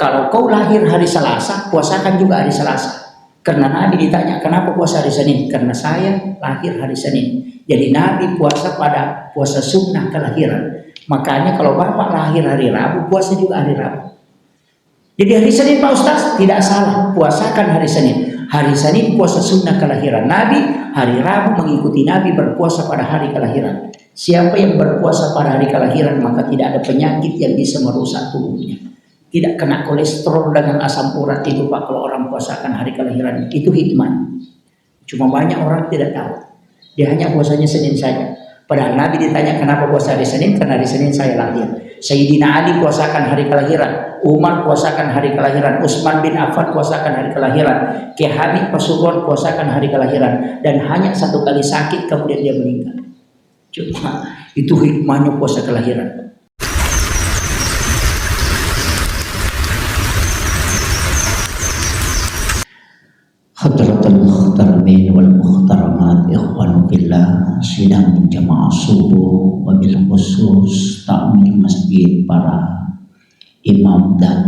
kalau kau lahir hari Selasa, puasakan juga hari Selasa. Karena Nabi ditanya, kenapa puasa hari Senin? Karena saya lahir hari Senin. Jadi Nabi puasa pada puasa sunnah kelahiran. Makanya kalau Bapak lahir hari Rabu, puasa juga hari Rabu. Jadi hari Senin Pak Ustaz, tidak salah, puasakan hari Senin. Hari Senin puasa sunnah kelahiran Nabi, hari Rabu mengikuti Nabi berpuasa pada hari kelahiran. Siapa yang berpuasa pada hari kelahiran, maka tidak ada penyakit yang bisa merusak tubuhnya. Tidak kena kolesterol dengan asam urat itu Pak, kalau orang puasakan hari kelahiran. Itu hikmah. Cuma banyak orang tidak tahu. Dia hanya puasanya Senin saja. Padahal Nabi ditanya kenapa puasa hari Senin, karena hari Senin saya lahir. Sayyidina Ali puasakan hari kelahiran, Umar puasakan hari kelahiran, Utsman bin Affan puasakan hari kelahiran, Ki Hamid Pasuruan puasakan hari kelahiran, dan hanya satu kali sakit kemudian dia meninggal. Cuma itu hikmahnya puasa kelahiran. Hadratul muhtaramin wal muhtaramat, ikhwan fillah, sidang jamaah subuh, wabil khusus takmir masjid, para imam dan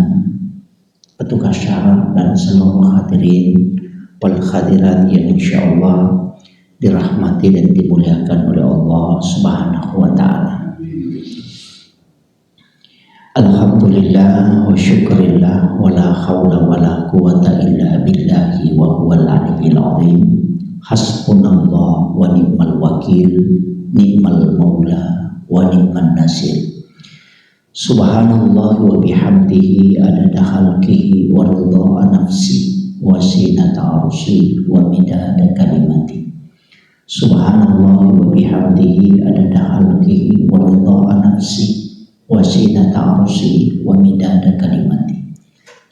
petugas syaraf dan seluruh hadirin wal hadirat yang insyaallah dirahmati dan dimuliakan oleh Allah Subhanahu wa taala. Alhamdulillah wa syukurillah wa la hawla wa la quwata illa billahi wa huwal aliyyil azim. Hasbunallah wa ni'mal wakil, ni'mal maula wa ni'man nasir. Subhanallah wa bihamdihi adada khalqihi wa ridha nafsi wa sinata arshi wa midada kalimati. Subhanallah wa bihamdihi adada khalqihi wa ridha nafsi wa sinata arshi wa midada kalimati.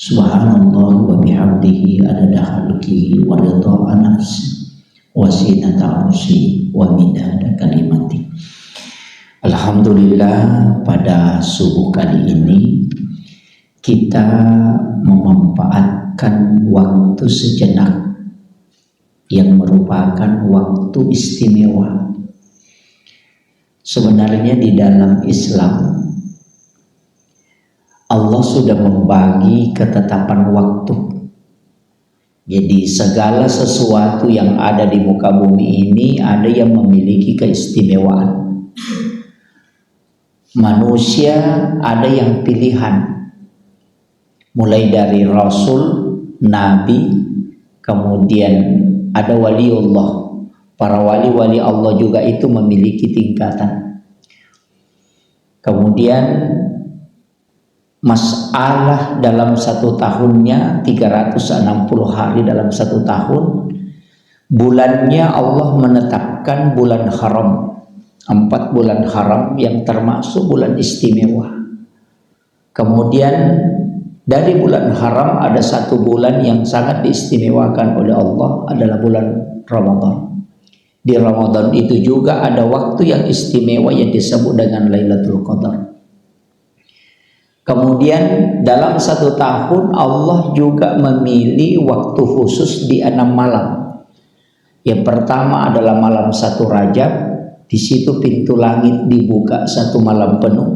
Subhanallah wa bihamdihi adada khalqihi wa ridha nafsi wa sinata arshi wa midada kalimati. Alhamdulillah, pada subuh kali ini kita memanfaatkan waktu sejenak yang merupakan waktu istimewa. Sebenarnya di dalam Islam Allah sudah membagi ketetapan waktu. Jadi segala sesuatu yang ada di muka bumi ini ada yang memiliki keistimewaan. Manusia ada yang pilihan, mulai dari Rasul, Nabi, kemudian ada waliullah. Para wali-wali Allah juga itu memiliki tingkatan. Kemudian masalah dalam satu tahunnya 360 hari dalam satu tahun. Bulannya Allah menetapkan bulan haram, 4 bulan haram yang termasuk bulan istimewa. Kemudian dari bulan haram ada satu bulan yang sangat diistimewakan oleh Allah, adalah bulan Ramadan. Di Ramadan itu juga ada waktu yang istimewa yang disebut dengan Lailatul Qadar. Kemudian dalam satu tahun Allah juga memilih waktu khusus di 6 malam. Yang pertama adalah malam 1 Rajab, di situ pintu langit dibuka 1 malam penuh.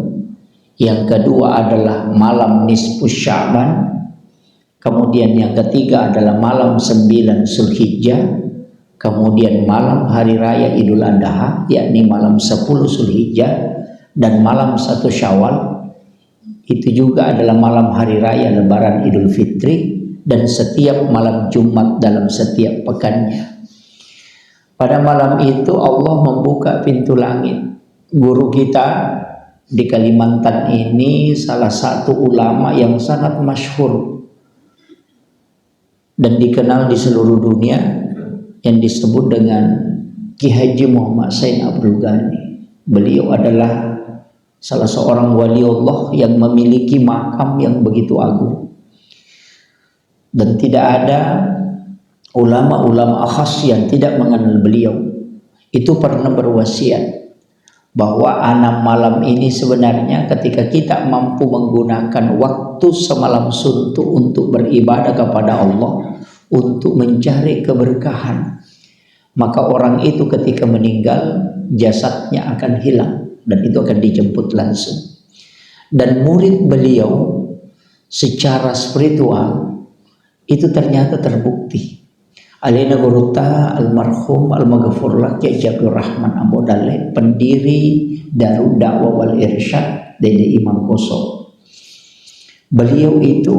Yang kedua adalah malam nisfu Sya'ban. Kemudian yang ketiga adalah malam 9 Zulhijjah. Kemudian malam hari raya Idul Adha, yakni malam 10 Zulhijjah, dan malam 1 Syawal. Itu juga adalah malam hari raya Lebaran Idul Fitri, dan setiap malam Jumat dalam setiap pekannya. Pada malam itu Allah membuka pintu langit. Guru kita di Kalimantan ini salah satu ulama yang sangat masyhur dan dikenal di seluruh dunia, yang disebut dengan Ki Haji Muhammad Sain Abdul Ghani. Beliau adalah salah seorang waliullah yang memiliki makam yang begitu agung. Dan tidak ada ulama-ulama khas yang tidak mengenal beliau. Itu pernah berwasiat bahwa 6 malam ini sebenarnya ketika kita mampu menggunakan waktu semalam suntuk untuk beribadah kepada Allah, untuk mencari keberkahan, maka orang itu ketika meninggal jasadnya akan hilang dan itu akan dijemput langsung. Dan murid beliau secara spiritual itu ternyata terbukti. Alena Guruta almarhum al-maghfurlah Kiai Abdul Rahman Ambodale, pendiri Darul Dakwah wal Irsyad Dede Imam Koso. Beliau itu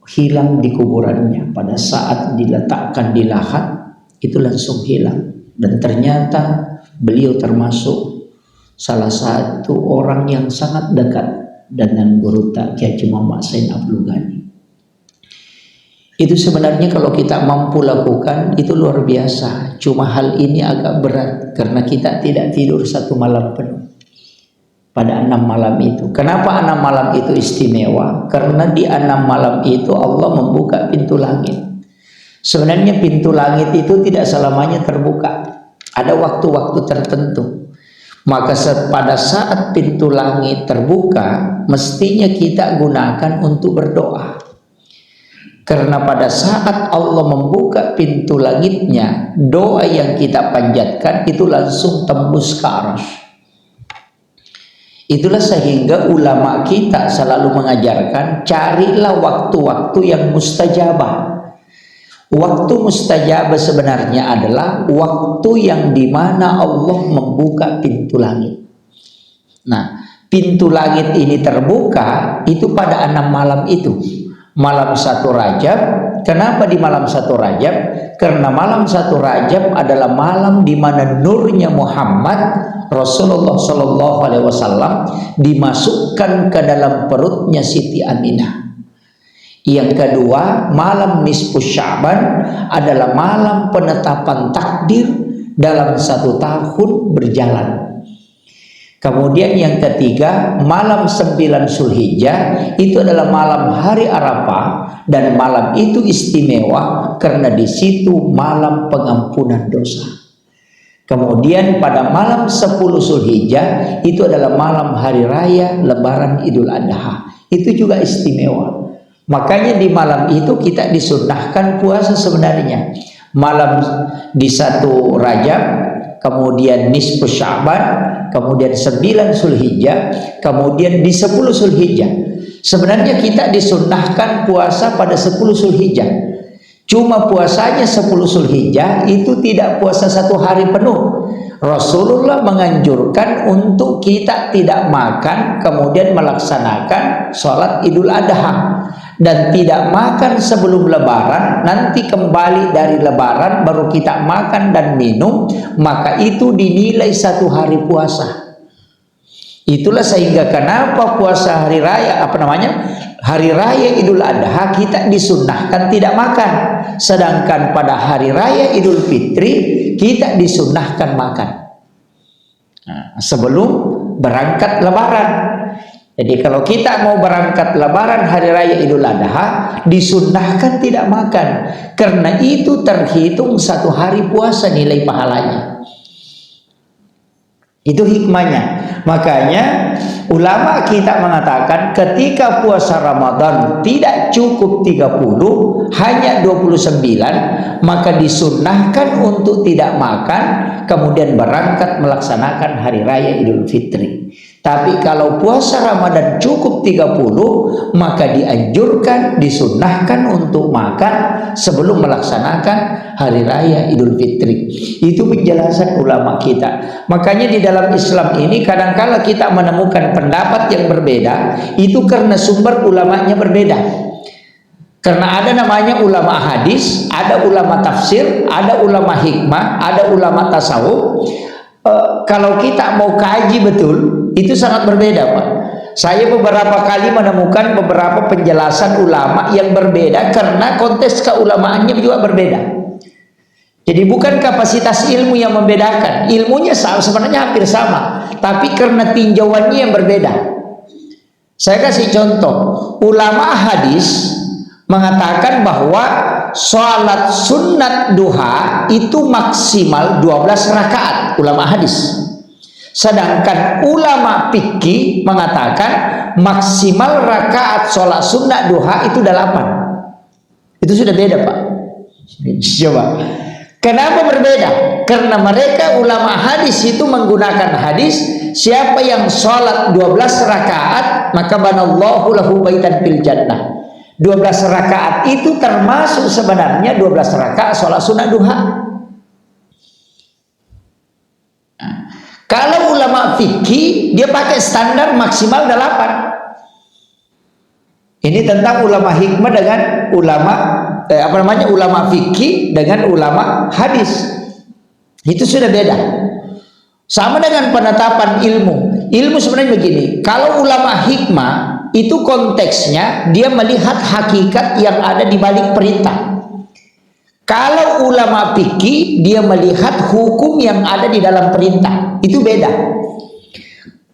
hilang di kuburannya pada saat diletakkan di lahat, itu langsung hilang. Dan ternyata beliau termasuk salah satu orang yang sangat dekat dengan Guruta Kiai Muhammad Sain Abdul Ghani. Itu sebenarnya kalau kita mampu lakukan itu luar biasa. Cuma hal ini agak berat karena kita tidak tidur 1 malam penuh pada 6 malam itu. Kenapa 6 malam itu istimewa? Karena di 6 malam itu Allah membuka pintu langit. Sebenarnya pintu langit itu tidak selamanya terbuka. Ada waktu-waktu tertentu. Maka pada saat pintu langit terbuka, mestinya kita gunakan untuk berdoa. Karena pada saat Allah membuka pintu langitnya, doa yang kita panjatkan itu langsung tembus ke arasy. Itulah sehingga ulama kita selalu mengajarkan, carilah waktu-waktu yang mustajabah. Waktu mustajabah sebenarnya adalah waktu yang dimana Allah membuka pintu langit. Nah, pintu langit ini terbuka itu pada 6 malam itu. Malam 1 Rajab. Kenapa di malam 1 Rajab? Karena malam 1 Rajab adalah malam di mana nurnya Muhammad Rasulullah Shallallahu Alaihi Wasallam dimasukkan ke dalam perutnya Siti Aminah. Yang kedua, malam nisfu Sya'ban adalah malam penetapan takdir dalam 1 tahun berjalan. Kemudian yang ketiga, malam 9 Zulhijjah itu adalah malam hari Arafah, dan malam itu istimewa karena di situ malam pengampunan dosa. Kemudian pada malam 10 Zulhijjah itu adalah malam hari raya Lebaran Idul Adha. Itu juga istimewa. Makanya di malam itu kita disunnahkan puasa sebenarnya. Malam di 1 Rajab, kemudian nisfu Sya'ban, kemudian 9 Zulhijjah, kemudian di 10 Zulhijjah. Sebenarnya kita disunnahkan puasa pada 10 Zulhijjah. Cuma puasanya 10 Zulhijjah itu tidak puasa 1 hari penuh. Rasulullah menganjurkan untuk kita tidak makan, kemudian melaksanakan sholat Idul Adha. Dan tidak makan sebelum Lebaran, nanti kembali dari Lebaran baru kita makan dan minum, maka itu dinilai 1 hari puasa. Itulah sehingga kenapa puasa hari raya hari raya Idul Adha kita disunnahkan tidak makan, sedangkan pada hari raya Idul Fitri kita disunnahkan makan sebelum berangkat Lebaran. Jadi kalau kita mau berangkat Lebaran hari raya Idul Adha, disunnahkan tidak makan, karena itu terhitung 1 hari puasa nilai pahalanya. Itu hikmahnya. Makanya ulama kita mengatakan ketika puasa Ramadan tidak cukup 30, hanya 29, maka disunnahkan untuk tidak makan, kemudian berangkat melaksanakan hari raya Idul Fitri. Tapi kalau puasa Ramadan cukup 30, maka dianjurkan, disunnahkan untuk makan sebelum melaksanakan hari raya Idul Fitri. Itu penjelasan ulama kita. Makanya di dalam Islam ini kadang-kala kita menemukan pendapat yang berbeda, itu karena sumber ulamanya berbeda. Karena ada namanya ulama hadis, ada ulama tafsir, ada ulama hikmah, ada ulama tasawuf. Kalau kita mau kaji betul, itu sangat berbeda, Pak. Saya beberapa kali menemukan beberapa penjelasan ulama yang berbeda karena konteks keulamaannya juga berbeda. Jadi bukan kapasitas ilmu yang membedakan, ilmunya sebenarnya hampir sama, tapi karena tinjauannya yang berbeda. Saya kasih contoh, ulama hadis mengatakan bahwa sholat sunat duha itu maksimal 12 rakaat, ulama hadis. Sedangkan ulama fikih mengatakan maksimal rakaat sholat sunat duha itu 8. Itu sudah beda, Pak. Coba. Kenapa berbeda? Karena mereka ulama hadis itu menggunakan hadis siapa yang sholat 12 rakaat maka banallahu lahu baitan fil jannah. 12 rakaat itu termasuk sebenarnya 12 rakaat sholat sunnah duha. Nah, kalau ulama fikih dia pakai standar maksimal 8. Ini tentang ulama hikmah dengan ulama ulama fikih dengan ulama hadis. Itu sudah beda. Sama dengan penetapan ilmu. Ilmu sebenarnya begini, kalau ulama hikmah itu konteksnya dia melihat hakikat yang ada di balik perintah. Kalau ulama fikih dia melihat hukum yang ada di dalam perintah. Itu beda.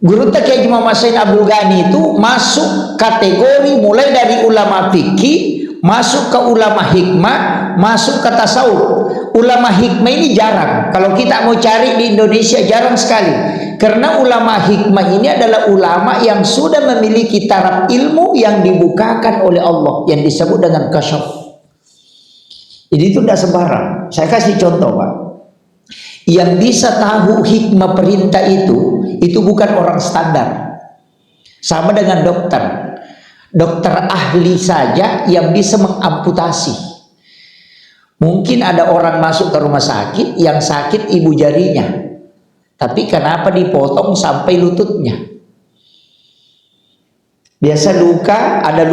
Guru Kiai Muhammad Said Abdul Ghani itu masuk kategori mulai dari ulama fikih, masuk ke ulama hikmah, masuk ke tasawuf. Ulama hikmah ini jarang. Kalau kita mau cari di Indonesia jarang sekali. Karena ulama hikmah ini adalah ulama yang sudah memiliki taraf ilmu yang dibukakan oleh Allah, yang disebut dengan kasyaf. Jadi itu tidak sembarang. Saya kasih contoh, Pak. Yang bisa tahu hikmah perintah itu bukan orang standar. Sama dengan dokter. Dokter ahli saja yang bisa mengamputasi. Mungkin ada orang masuk ke rumah sakit yang sakit ibu jarinya, tapi kenapa dipotong sampai lututnya? Biasa ada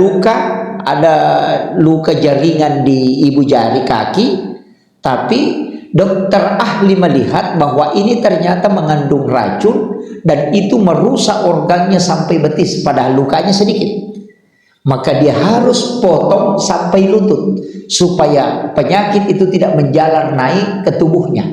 luka jaringan di ibu jari kaki, tapi dokter ahli melihat bahwa ini ternyata mengandung racun dan itu merusak organnya sampai betis, padahal lukanya sedikit. Maka dia harus potong sampai lutut supaya penyakit itu tidak menjalar naik ke tubuhnya.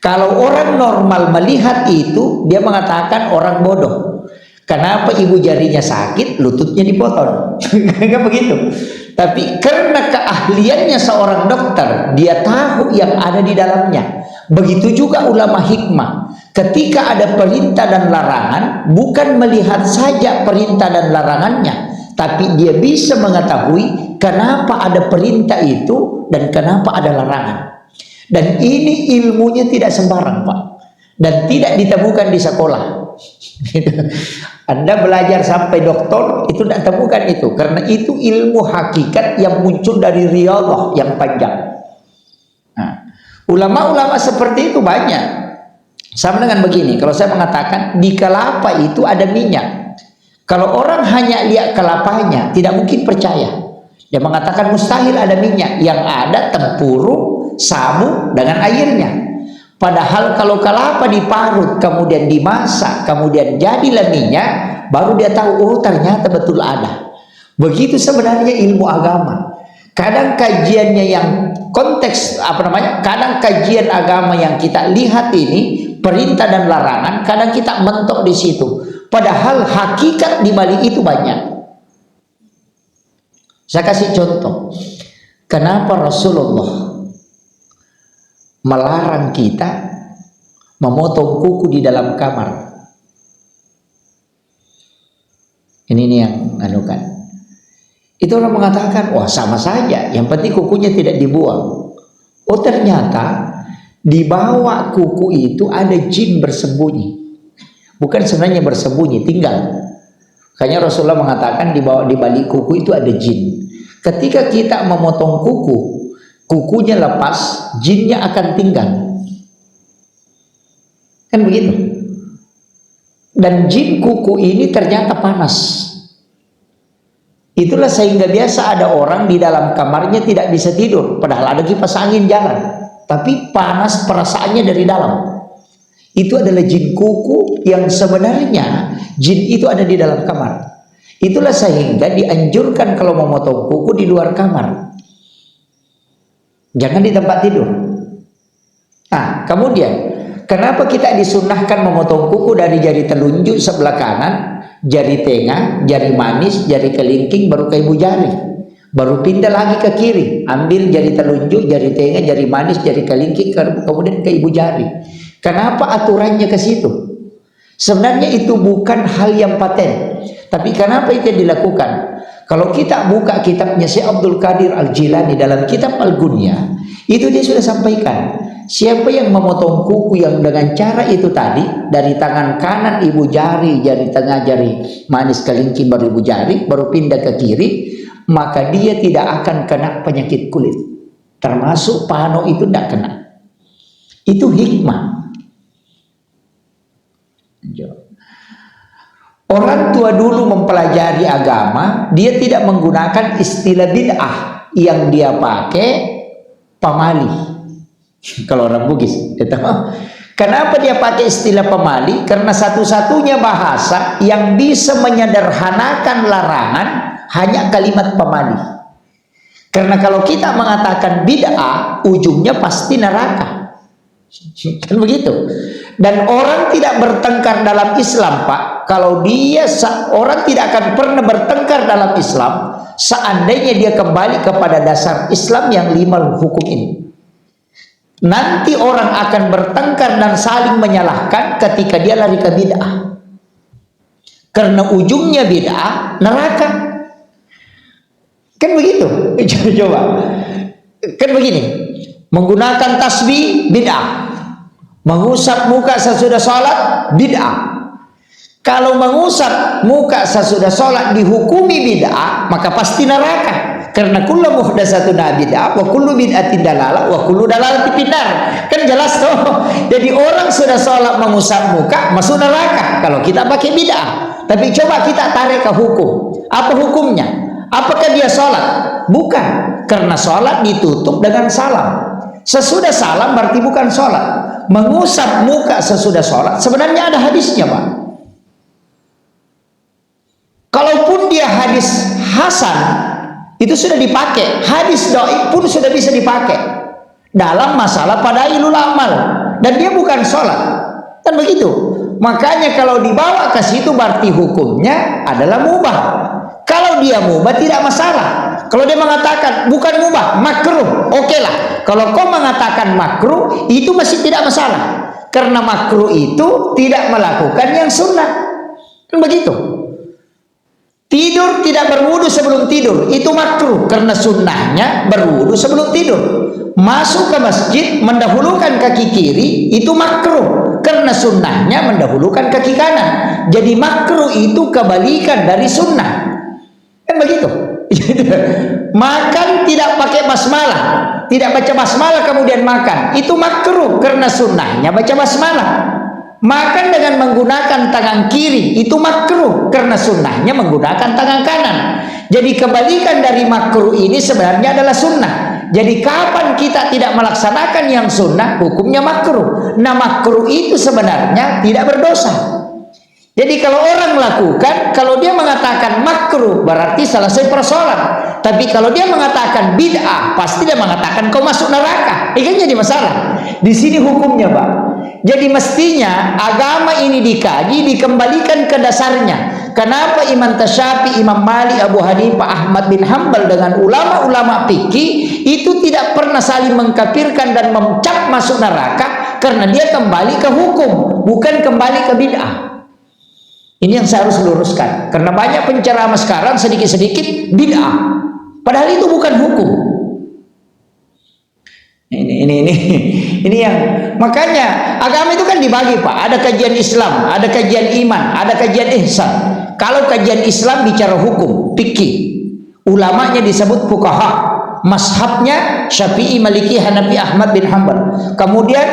Kalau orang normal melihat itu, dia mengatakan orang bodoh. Kenapa ibu jarinya sakit, lututnya dipotong? Enggak begitu. Tapi karena keahliannya seorang dokter, dia tahu yang ada di dalamnya. Begitu juga ulama hikmah. Ketika ada perintah dan larangan, bukan melihat saja perintah dan larangannya, tapi dia bisa mengetahui kenapa ada perintah itu dan kenapa ada larangan. Dan ini ilmunya tidak sembarang, Pak, dan tidak ditemukan di sekolah. Anda belajar sampai doktor itu tidak temukan itu, karena itu ilmu hakikat yang muncul dari riyadhah yang panjang. Nah, ulama-ulama seperti itu banyak. Sama dengan begini, kalau saya mengatakan di kelapa itu ada minyak. Kalau orang hanya lihat kelapanya, tidak mungkin percaya. Dia mengatakan mustahil ada minyak, yang ada tempurung, samu dengan airnya. Padahal kalau kelapa diparut, kemudian dimasak, kemudian jadilah minyak, baru dia tahu, oh ternyata betul ada. Begitu sebenarnya ilmu agama. Kadang kajiannya yang konteks kadang kajian agama yang kita lihat ini perintah dan larangan, kadang kita mentok di situ. Padahal hakikat di balik itu banyak. Saya kasih contoh. Kenapa Rasulullah melarang kita memotong kuku di dalam kamar? Ini nih yang anukan. Itu orang mengatakan, wah sama saja, yang penting kukunya tidak dibuang. Oh ternyata di bawah kuku itu ada jin bersembunyi. Bukan sebenarnya bersembunyi, tinggal. Makanya Rasulullah mengatakan di balik kuku itu ada jin. Ketika kita memotong kuku, kukunya lepas, jinnya akan tinggal. Kan begitu. Dan jin kuku ini ternyata panas. Itulah sehingga biasa ada orang di dalam kamarnya tidak bisa tidur, padahal ada kipas angin jalan, tapi panas perasaannya dari dalam. Itu adalah jin kuku yang sebenarnya jin itu ada di dalam kamar. Itulah sehingga dianjurkan kalau memotong kuku di luar kamar, jangan di tempat tidur. Nah, kemudian kenapa kita disunnahkan memotong kuku dari jari telunjuk sebelah kanan, jari tengah, jari manis, jari kelingking, baru ke ibu jari, baru pindah lagi ke kiri, ambil jari telunjuk, jari tengah, jari manis, jari kelingking, kemudian ke ibu jari. Kenapa aturannya ke situ? Sebenarnya itu bukan hal yang paten, tapi kenapa itu dilakukan? Kalau kita buka kitabnya Syekh Abdul Qadir Al-Jilani dalam kitab Al-Gunya, itu dia sudah sampaikan. Siapa yang memotong kuku yang dengan cara itu tadi, dari tangan kanan ibu jari, jari tengah, jari manis kelingking, baru ibu jari, baru pindah ke kiri, maka dia tidak akan kena penyakit kulit. Termasuk pano itu tidak kena. Itu hikmah. Orang tua dulu mempelajari agama, dia tidak menggunakan istilah bid'ah. Yang dia pakai pamali. Kalau orang Bugis, kenapa dia pakai istilah pemali? Karena satu-satunya bahasa yang bisa menyederhanakan larangan hanya kalimat pemali. Karena kalau kita mengatakan bid'ah, ujungnya pasti neraka. Kan begitu. Dan orang tidak bertengkar dalam Islam, Pak. Kalau orang tidak akan pernah bertengkar dalam Islam seandainya dia kembali kepada dasar Islam yang 5 hukum ini. Nanti orang akan bertengkar dan saling menyalahkan ketika dia lari ke bid'ah. Karena ujungnya bid'ah neraka. Kan begitu? Coba. Kan begini. Menggunakan tasbih bid'ah. Mengusap muka sesudah sholat bid'ah. Kalau mengusap muka sesudah sholat dihukumi bid'ah, maka pasti neraka. Karena kullu muhdatsatun bid'ah wa kullu bid'atin dalalah wa kullu dalalatin finnar. Kan jelas toh. Jadi orang sudah sholat mengusap muka masuk neraka kalau kita pakai bid'ah. Tapi coba kita tarik ke hukum. Apa hukumnya? Apakah dia sholat? Bukan. Karena sholat ditutup dengan salam. Sesudah salam berarti bukan sholat. Mengusap muka sesudah sholat sebenarnya ada hadisnya, Pak. Kalaupun dia hadis hasan, itu sudah dipakai. Hadis dhaif pun sudah bisa dipakai dalam masalah fadailul amal, dan dia bukan sholat. Kan begitu. Makanya kalau dibawa ke situ berarti hukumnya adalah mubah. Kalau dia mubah tidak masalah. Kalau dia mengatakan bukan mubah, makruh, oke lah. Kalau kau mengatakan makruh, itu masih tidak masalah. Karena makruh itu tidak melakukan yang sunnah. Kan begitu. Tidur tidak berwudu sebelum tidur, itu makruh karena sunnahnya berwudu sebelum tidur. Masuk ke masjid mendahulukan kaki kiri, itu makruh karena sunnahnya mendahulukan kaki kanan. Jadi makruh itu kebalikan dari sunnah. Kan begitu. Makan tidak pakai basmalah, tidak baca basmalah kemudian makan, itu makruh karena sunnahnya baca basmalah. Makan dengan menggunakan tangan kiri itu makruh karena sunnahnya menggunakan tangan kanan. Jadi kebalikan dari makruh ini sebenarnya adalah sunnah. Jadi kapan kita tidak melaksanakan yang sunnah, hukumnya makruh. Nah, makruh itu sebenarnya tidak berdosa. Jadi kalau orang melakukan, kalau dia mengatakan makruh berarti selesai persoalan. Tapi kalau dia mengatakan bid'ah, pasti dia mengatakan kau masuk neraka. Ini kan jadi masalah. Di sini hukumnya, Pak. Jadi mestinya agama ini dikaji, dikembalikan ke dasarnya. Kenapa Imam Syafi'i, Imam Malik, Abu Hanifah, Ahmad bin Hanbal dengan ulama-ulama fikih itu tidak pernah saling mengkafirkan dan mencap masuk neraka? Karena dia kembali ke hukum, bukan kembali ke bid'ah. Ini yang saya harus luruskan. Karena banyak penceramah sekarang sedikit-sedikit bid'ah, padahal itu bukan hukum. Ini yang makanya agama itu kan dibagi, Pak. Ada kajian Islam, ada kajian iman, ada kajian ihsan. Kalau kajian Islam bicara hukum, fikih, ulamanya disebut fuqaha, mazhabnya Syafi'i, Maliki, Hanafi, Ahmad bin Hanbal. Kemudian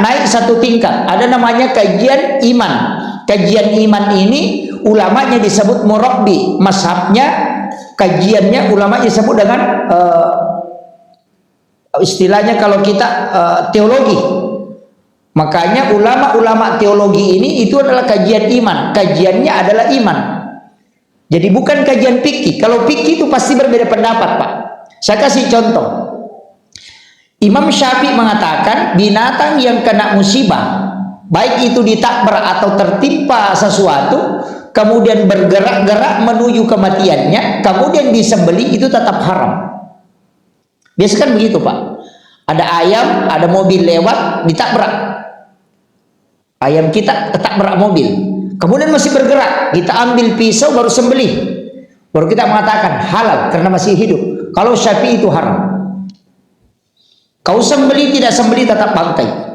naik satu tingkat, ada namanya kajian iman. Kajian iman ini ulamanya disebut murabbi, mazhabnya, kajiannya ulamanya disebut dengan istilahnya kalau kita teologi. Makanya ulama-ulama teologi ini itu adalah kajian iman. Kajiannya adalah iman. Jadi bukan kajian fikih. Kalau fikih itu pasti berbeda pendapat, Pak. Saya kasih contoh. Imam Syafi'i mengatakan binatang yang kena musibah, baik itu ditabrak atau tertimpa sesuatu, kemudian bergerak-gerak menuju kematiannya, kemudian disembelih, itu tetap haram. Biasa kan begitu, Pak. Ada ayam, ada mobil lewat, ditabrak. Ayam kita ketabrak mobil, kemudian masih bergerak, kita ambil pisau baru sembelih, baru kita mengatakan halal karena masih hidup. Kalau Syafi'i itu haram. Kau sembeli tidak sembeli tetap bangkai.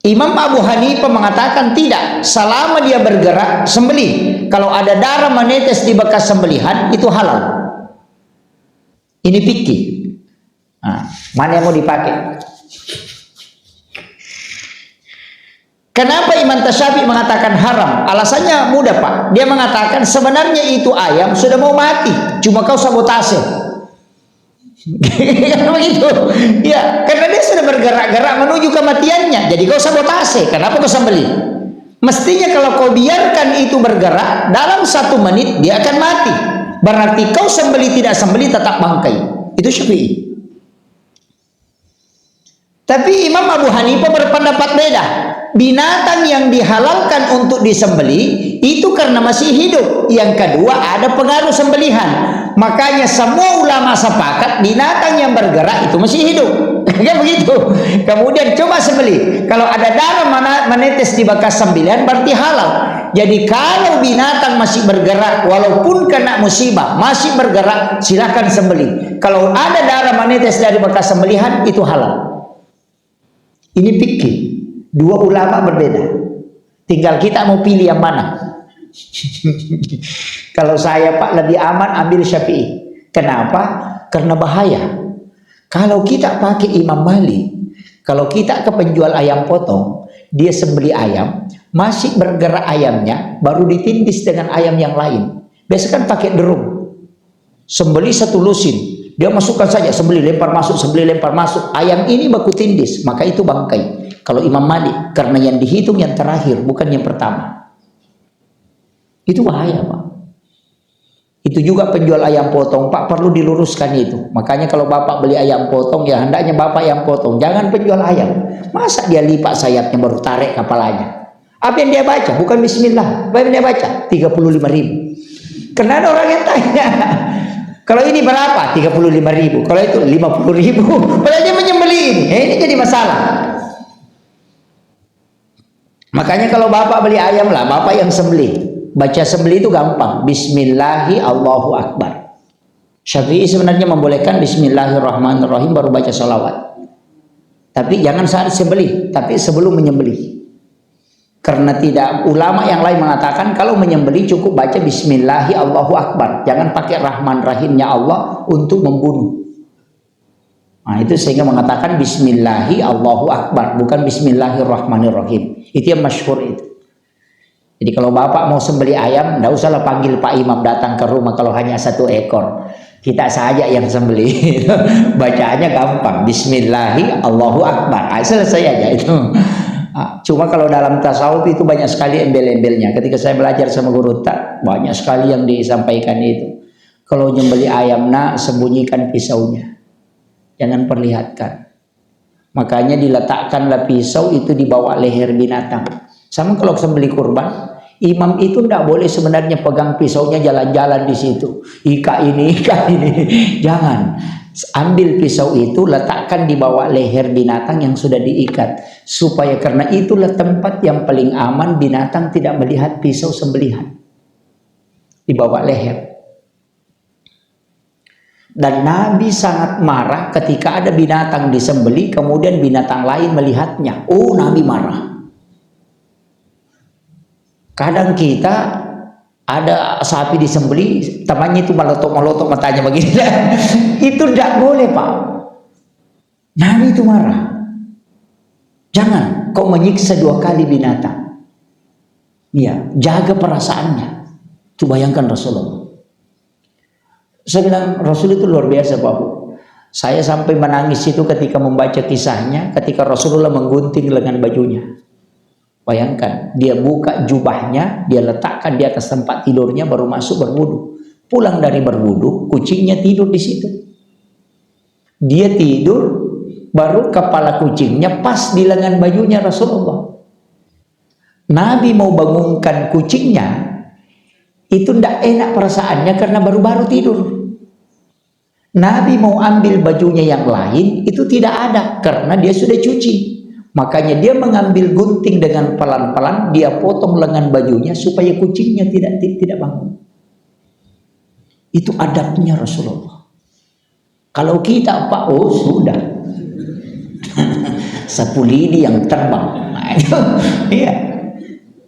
Imam Abu Hanifah mengatakan tidak, selama dia bergerak sembeli. Kalau ada darah menetes di bekas sembelihan itu halal. Ini fikih. Nah, mana yang mau dipakai? Kenapa Imam Tasyafi mengatakan haram? Alasannya mudah Pak. Dia mengatakan sebenarnya itu ayam sudah mau mati, cuma kau sabotase. Kan begitu? Ya, karena dia sudah bergerak-gerak menuju kematiannya. Jadi kau sabotase. Kenapa kau sembelih? Mestinya kalau kau biarkan itu bergerak, dalam 1 menit dia akan mati. Berarti kau sembelih tidak sembelih tetap bangkai. Itu Syafi'i. Tapi Imam Abu Hanifah berpendapat beda. Binatang yang dihalalkan untuk disembeli itu karena masih hidup. Yang kedua ada pengaruh sembelihan. Makanya semua ulama sepakat binatang yang bergerak itu masih hidup. Kan begitu. Kemudian coba sembeli. Kalau ada darah menetes di bekas sembelihan berarti halal. Jadi kalau binatang masih bergerak walaupun kena musibah masih bergerak, silakan sembeli. Kalau ada darah menetes dari bekas sembelihan itu halal. Ini fikih. 2 ulama berbeda. Tinggal kita mau pilih yang mana. Kalau saya Pak lebih aman ambil Syafi'i. Kenapa? Karena bahaya. Kalau kita pakai Imam Malik, kalau kita ke penjual ayam potong, dia sembeli ayam, masih bergerak ayamnya, baru ditindis dengan ayam yang lain. Biasa kan pakai drum. Sembeli 1 lusin. Dia masukkan saja, sembeli lempar masuk, sembeli lempar masuk. Ayam ini baku tindis, maka itu bangkai. Kalau Imam Malik, karena yang dihitung yang terakhir, bukan yang pertama. Itu bahaya Pak. Itu juga penjual ayam potong Pak, perlu diluruskan itu. Makanya kalau Bapak beli ayam potong, ya hendaknya Bapak yang potong, jangan penjual ayam. Masa dia lipat sayapnya baru tarik kepalanya? Apa yang dia baca? Bukan bismillah. Apa yang dia baca? 35.000. Karena ada orang yang tanya, kalau ini berapa? 35.000. Kalau itu 50.000. Padahal dia menyembeli ini. Ini jadi masalah. Makanya kalau Bapak beli ayam lah, Bapak yang sembelih. Baca sembelih itu gampang. Bismillahi Allahu Akbar. Syafi'i sebenarnya membolehkan Bismillahirrahmanirrahim baru baca sholawat. Tapi jangan saat sembelih, tapi sebelum menyembelih. Karena tidak, ulama yang lain mengatakan kalau menyembelih cukup baca Bismillahi Allahu Akbar. Jangan pakai Rahman Rahimnya Allah untuk membunuh. Nah itu sehingga mengatakan Bismillahi Allahu Akbar, bukan Bismillahirrahmanirrahim. Itu yang masyhur itu. Jadi kalau Bapak mau sembeli ayam, tidak usahlah panggil Pak Imam datang ke rumah kalau hanya 1 ekor. Kita saja yang sembeli. Bacaannya gampang. Bismillahi Allahu Akbar. Selesai aja itu. Cuma kalau dalam tasawuf itu banyak sekali embel-embelnya. Ketika saya belajar sama guru tak, banyak sekali yang disampaikan itu. Kalau nyembeli ayam nak, sembunyikan pisaunya. Jangan perlihatkan. Makanya diletakkanlah pisau itu di bawah leher binatang. Sama kalau sembeli kurban, imam itu tidak boleh sebenarnya pegang pisaunya jalan-jalan di situ. Ika ini. Jangan. Ambil pisau itu, letakkan di bawah leher binatang yang sudah diikat. Supaya karena itulah tempat yang paling aman binatang tidak melihat pisau sembelihan. Di bawah leher. Dan Nabi sangat marah ketika ada binatang disembeli, kemudian binatang lain melihatnya. Oh, Nabi marah. Kadang kita ada sapi disembeli, temannya itu melotok-melotok matanya begini. Itu tidak boleh Pak. Nabi itu marah. Jangan kau menyiksa 2 kali binatang. Ya, jaga perasaannya. Itu bayangkan Rasulullah. Saya bilang Rasul itu luar biasa Pak Bu. Saya sampai menangis itu ketika membaca kisahnya, ketika Rasulullah menggunting lengan bajunya. Bayangkan, dia buka jubahnya, dia letakkan di atas tempat tidurnya, baru masuk berwudu. Pulang dari berwudu, kucingnya tidur di situ. Dia tidur, baru kepala kucingnya pas di lengan bajunya Rasulullah. Nabi mau bangunkan kucingnya, itu tidak enak perasaannya karena baru-baru tidur. Nabi mau ambil bajunya yang lain, itu tidak ada karena dia sudah cuci. Makanya dia mengambil gunting dengan pelan-pelan, dia potong lengan bajunya supaya kucingnya tidak bangun. Itu adabnya Rasulullah. Kalau kita Pak, oh sudah, sapu lidi yang terbang. Nah, itu, iya.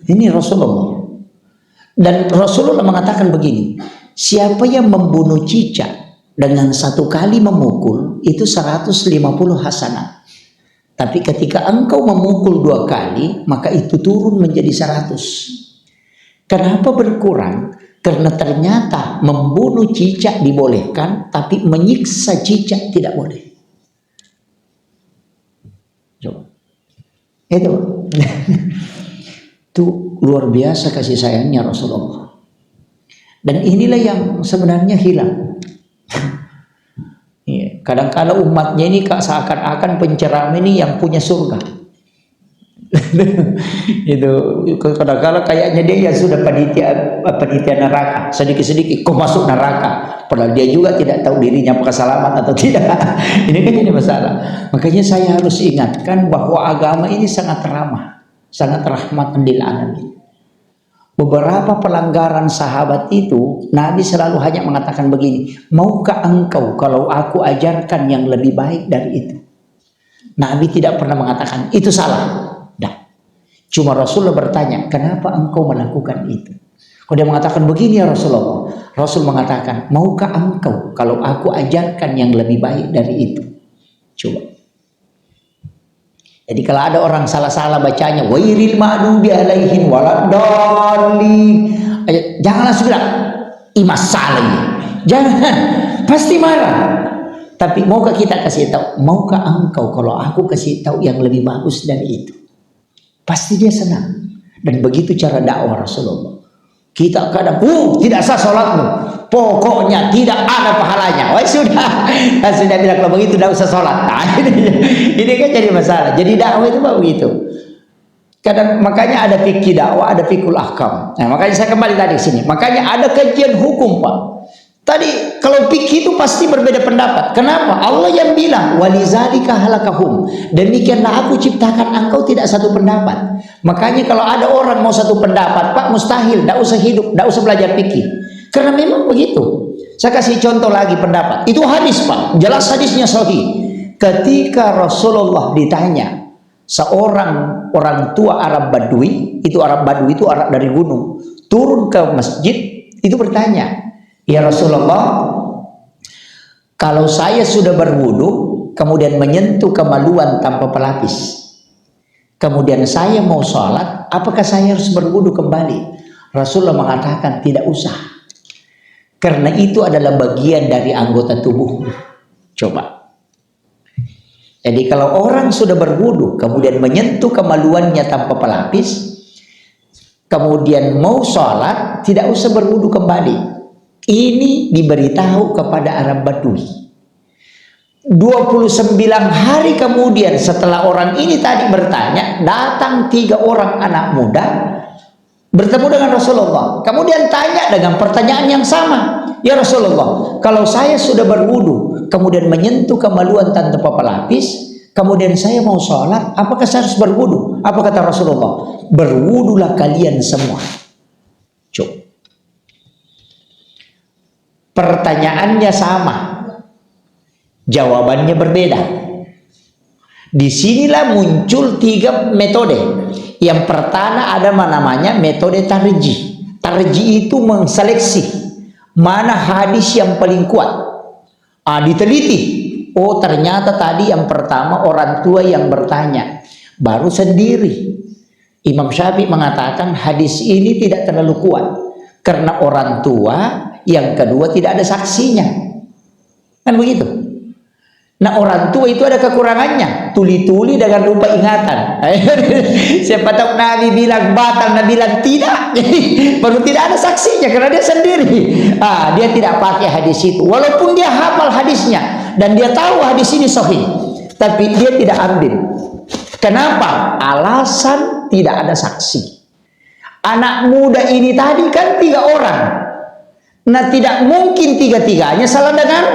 Ini Rasulullah. Dan Rasulullah mengatakan begini, siapa yang membunuh cicak dengan satu kali memukul itu 150 hasanat. Tapi ketika engkau memukul 2 kali, maka itu turun menjadi 100. Kenapa berkurang? Karena ternyata membunuh cicak dibolehkan, tapi menyiksa cicak tidak boleh. Coba. Itu. Itu luar biasa kasih sayangnya Rasulullah. Dan inilah yang sebenarnya hilang. Kadang-kadang umatnya ini seakan-akan penceramah ini yang punya surga. Itu kadang-kadang kayaknya dia yang sudah panitia neraka, sedikit-sedikit kok masuk neraka, padahal dia juga tidak tahu dirinya apakah selamat atau tidak. Ini kan jadi masalah. Makanya saya harus ingatkan bahwa agama ini sangat ramah, sangat rahmatan lil alamin. Beberapa pelanggaran sahabat itu Nabi selalu hanya mengatakan begini, maukah engkau kalau aku ajarkan yang lebih baik dari itu? Nabi tidak pernah mengatakan itu salah. Dah. Cuma Rasulullah bertanya, kenapa engkau melakukan itu? Kalau dia mengatakan begini ya Rasulullah, Rasul mengatakan, maukah engkau kalau aku ajarkan yang lebih baik dari itu? Coba. Jadi kalau ada orang salah-salah bacanya, wairil ma'dubi alaihim waladdallin, jangan langsung bilang imas salah. Jangan, pasti marah. Tapi maukah kita kasih tahu? Maukah engkau kalau aku kasih tahu yang lebih bagus dari itu? Pasti dia senang. Dan begitu cara dakwah Rasulullah. Kita kadang, tidak sah sholatmu, pokoknya tidak ada pahalanya. Wah sudah bilang kalau begitu tidak usah sholat. Nah, ini kan jadi masalah. Jadi dakwah itu begitu. Kadang makanya ada fikih dakwah, ada fikul ahkam. Nah, makanya saya kembali tadi sini. Makanya ada kajian hukum, Pak. Tadi kalau fikih itu pasti berbeda pendapat. Kenapa? Allah yang bilang walizalika halakahum. Demikianlah aku ciptakan engkau tidak satu pendapat. Makanya kalau ada orang mau satu pendapat, Pak, mustahil, tidak usah hidup, tidak usah belajar fikih. Karena memang begitu. Saya kasih contoh lagi pendapat. Itu hadis, Pak. Jelas hadisnya sahih. Ketika Rasulullah ditanya seorang orang tua Arab Badui, itu Arab Badui itu Arab dari gunung, turun ke masjid, itu bertanya, ya Rasulullah, kalau saya sudah berwudu, kemudian menyentuh kemaluan tanpa pelapis, kemudian saya mau sholat, apakah saya harus berwudu kembali? Rasulullah mengatakan tidak usah, karena itu adalah bagian dari anggota tubuh. Coba. Jadi kalau orang sudah berwudu, kemudian menyentuh kemaluannya tanpa pelapis, kemudian mau sholat, tidak usah berwudu kembali. Ini diberitahu kepada Arab Badui. 29 hari kemudian setelah orang ini tadi bertanya, datang 3 orang anak muda bertemu dengan Rasulullah. Kemudian tanya dengan pertanyaan yang sama. Ya Rasulullah, kalau saya sudah berwudu, kemudian menyentuh kemaluan tanpa pelapis, kemudian saya mau sholat, apakah saya harus berwudu? Apa kata Rasulullah? Berwudulah kalian semua. Coba. Pertanyaannya sama, jawabannya berbeda. Disinilah muncul 3 metode. Yang pertama ada namanya metode tarji. Tarji itu menseleksi mana hadis yang paling kuat. Diteliti. Oh ternyata tadi yang pertama orang tua yang bertanya, baru sendiri. Imam Syafi'i mengatakan hadis ini tidak terlalu kuat karena orang tua. Yang kedua tidak ada saksinya, kan begitu. Nah orang tua itu ada kekurangannya, tuli-tuli dengan lupa ingatan. Siapa tahu Nabi bilang batal, Nabi bilang tidak, jadi baru tidak ada saksinya karena dia sendiri. Dia tidak pakai hadis itu, walaupun dia hafal hadisnya dan dia tahu hadis ini sahih, tapi dia tidak ambil. Kenapa? Alasan tidak ada saksi. Anak muda ini tadi kan 3 orang. Nah tidak mungkin 3-3-nya salah dengar.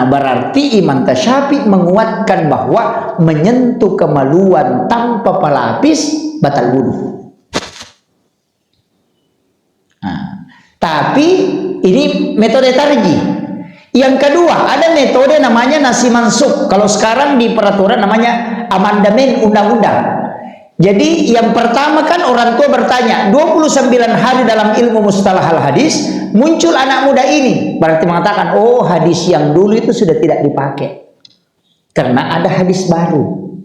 Berarti Imam Syafi'i menguatkan bahwa menyentuh kemaluan tanpa pelapis batal wudu. Tapi ini metode tarji. Yang kedua, ada metode namanya nasi mansukh. Kalau sekarang di peraturan namanya amandemen undang-undang. Jadi yang pertama kan orang tua bertanya, 29 hari dalam ilmu mustalah al-hadis muncul anak muda ini. Berarti mengatakan, oh hadis yang dulu itu sudah tidak dipakai. Karena ada hadis baru.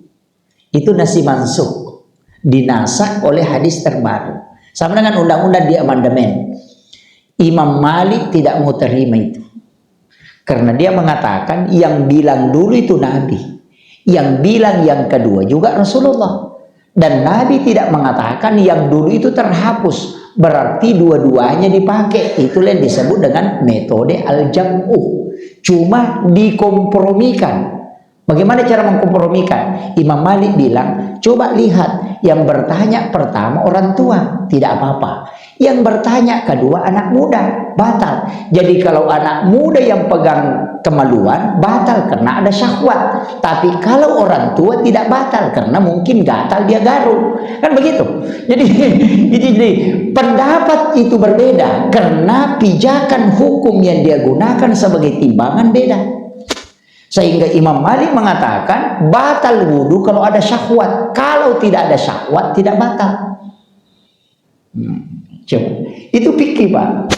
Itu nasi mansukh. Dinasak oleh hadis terbaru. Sama dengan undang-undang di amandemen. Imam Malik tidak mau terima itu. Karena dia mengatakan yang bilang dulu itu Nabi. Yang bilang yang kedua juga Rasulullah. Dan Nabi tidak mengatakan yang dulu itu terhapus. Berarti dua-duanya dipakai. Itulah yang disebut dengan metode al-jam'u. Cuma dikompromikan. Bagaimana cara mengkompromikan? Imam Malik bilang, coba lihat. Yang bertanya pertama orang tua, tidak apa-apa. Yang bertanya kedua anak muda, batal. Jadi kalau anak muda yang pegang kemaluan, batal karena ada syahwat. Tapi kalau orang tua tidak batal karena mungkin gatal dia garuk. Kan begitu. Jadi pendapat itu berbeda karena pijakan hukum yang dia gunakan sebagai timbangan beda. Sehingga Imam Malik mengatakan batal wudu kalau ada syahwat. Kalau tidak ada syahwat tidak batal. Coba. Itu fikih, Pak.